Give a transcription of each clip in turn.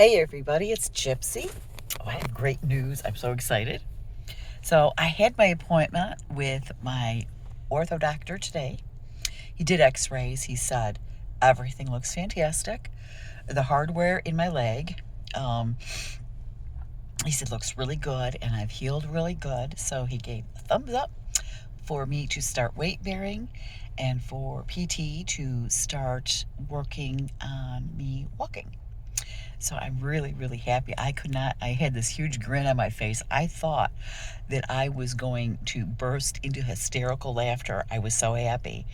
Hey everybody, it's Gypsy. Oh, I have great news. I'm so excited. So I had my appointment with my ortho doctor today. He did x-rays. He said everything looks fantastic. The hardware in my leg, he said looks really good and I've healed really good. So he gave a thumbs up for me to start weight bearing and for PT to start working on me walking. So I'm really, really happy. I had this huge grin on my face. I thought that I was going to burst into hysterical laughter. I was so happy.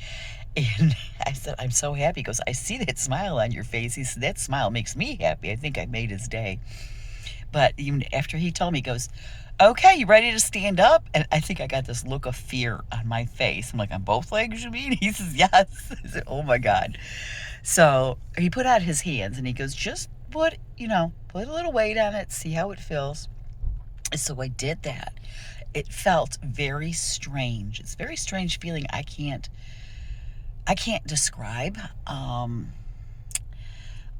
And I said, I'm so happy. He goes, I see that smile on your face. He said, that smile makes me happy. I think I made his day. But even after he told me, he goes, okay, you ready to stand up? And I think I got this look of fear on my face. I'm like, on both legs, you mean? He says, yes. I said, oh my God. So he put out his hands and he goes, just put a little weight on it, see how it feels. So I did that. It felt very strange. It's a very strange feeling I can't describe.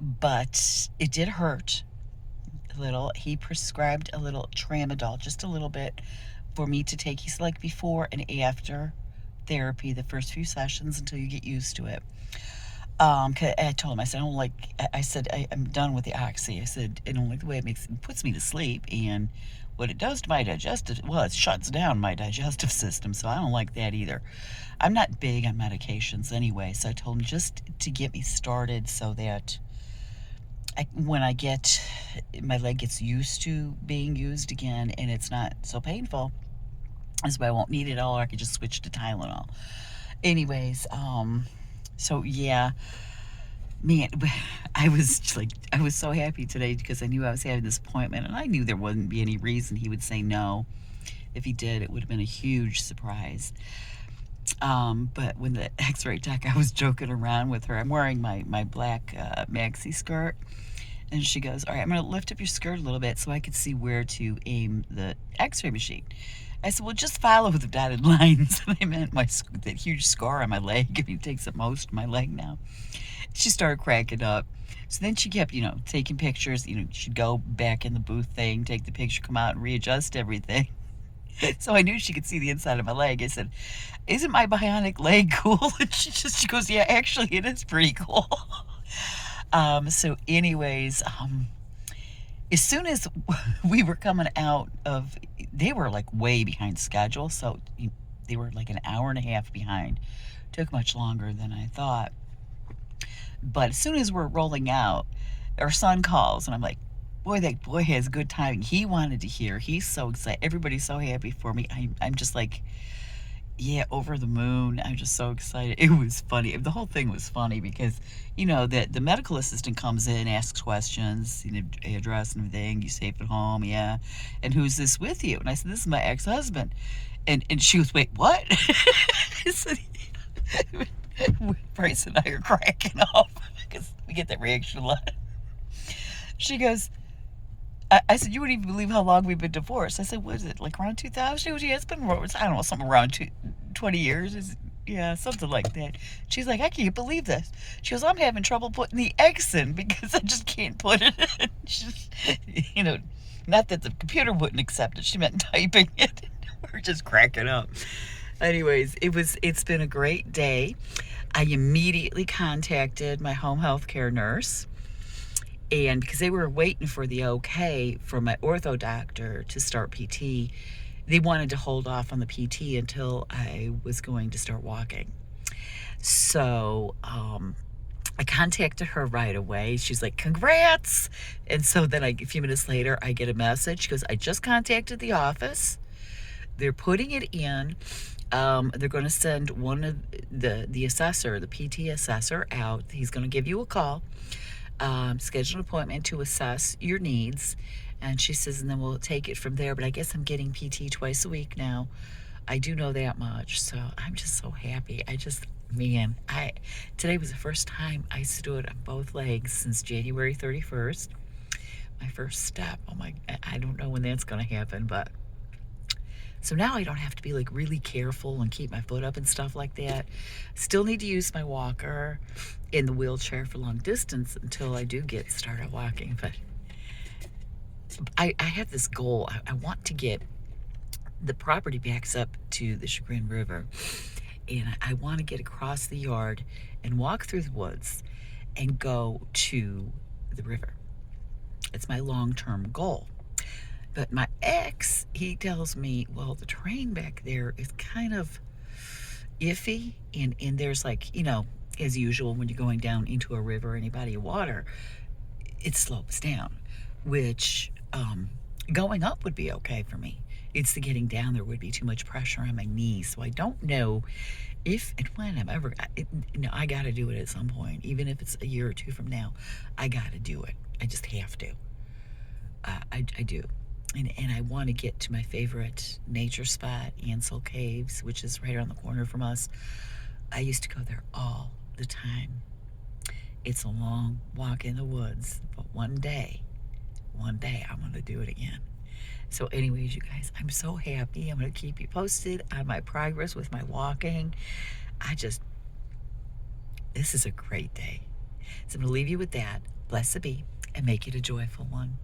But it did hurt a little. He prescribed a little tramadol, just a little bit, for me to take. He's like before and after therapy, the first few sessions until you get used to it. I told him, I said, I'm done with the oxy. I said, I don't like the way it puts me to sleep, and what it does to my it shuts down my digestive system, so I don't like that either. I'm not big on medications anyway, so I told him just to get me started so that when my leg gets used to being used again and it's not so painful, this way I won't need it all, or I could just switch to Tylenol. Anyways, so yeah, man, I was so happy today because I knew I was having this appointment and I knew there wouldn't be any reason he would say no. If he did, it would have been a huge surprise. But when the x-ray tech, I was joking around with her. I'm wearing my black maxi skirt. And she goes, all right, I'm going to lift up your skirt a little bit so I could see where to aim the x-ray machine. I said, well, just follow the dotted lines. And I meant that huge scar on my leg. It takes up most of my leg now. She started cracking up. So then she kept, taking pictures. She'd go back in the booth thing, take the picture, come out and readjust everything. So I knew she could see the inside of my leg. I said, isn't my bionic leg cool? And she goes, yeah, actually it is pretty cool. So anyways, as soon as we were coming out of, they were like way behind schedule. So they were like an hour and a half behind. Took much longer than I thought. But as soon as we're rolling out, our son calls and I'm like, boy, that boy has good timing. He wanted to hear. He's so excited. Everybody's so happy for me. I'm just like, yeah, over the moon. I'm just so excited. It was funny. The whole thing was funny because, the medical assistant comes in, asks questions, address and everything. You safe at home? Yeah. And who's this with you? And I said, this is my ex-husband. And she was, wait, what? I said, Bryce and I are cracking up because we get that reaction a lot. She goes, I said, you wouldn't even believe how long we've been divorced. I said, what is it, like around 2000? She goes, yeah, it's been, I don't know, something around 20 years. Yeah, something like that. She's like, I can't believe this. She goes, I'm having trouble putting the X in because I just can't put it in. She's, not that the computer wouldn't accept it. She meant typing it. We're just cracking up. Anyways, it's been a great day. I immediately contacted my home health care nurse. And because they were waiting for the okay from my ortho doctor to start PT, they wanted to hold off on the PT until I was going to start walking. So I contacted her right away. She's like, congrats. And so then a few minutes later, I get a message. She goes, I just contacted the office. They're putting it in. They're going to send one of the assessor, the PT assessor, out. He's going to give you a call. Schedule an appointment to assess your needs, and she says, and then we'll take it from there. But I guess I'm getting PT twice a week now. I do know that much, so I'm just so happy. Today was the first time I stood on both legs since January 31st. My first step. I don't know when that's going to happen, but so now I don't have to be like really careful and keep my foot up and stuff like that. Still need to use my walker in the wheelchair for long distance until I do get started walking. But I have this goal. I want to get the property backs up to the Chagrin River, and I want to get across the yard and walk through the woods and go to the river. It's my long-term goal. But my ex, he tells me, well, the terrain back there is kind of iffy, and there's like, as usual, when you're going down into a river or any body of water, it slopes down, which going up would be okay for me. It's the getting down there would be too much pressure on my knees. So I don't know if and when I'm ever, I got to do it at some point. Even if it's a year or two from now, I got to do it. I just have to. I do. And I want to get to my favorite nature spot, Ansel Caves, which is right around the corner from us. I used to go there all the time. It's a long walk in the woods, but one day I'm going to do it again. So anyways, you guys, I'm so happy. I'm going to keep you posted on my progress with my walking. This is a great day. So I'm going to leave you with that. Blessed be, and make it a joyful one.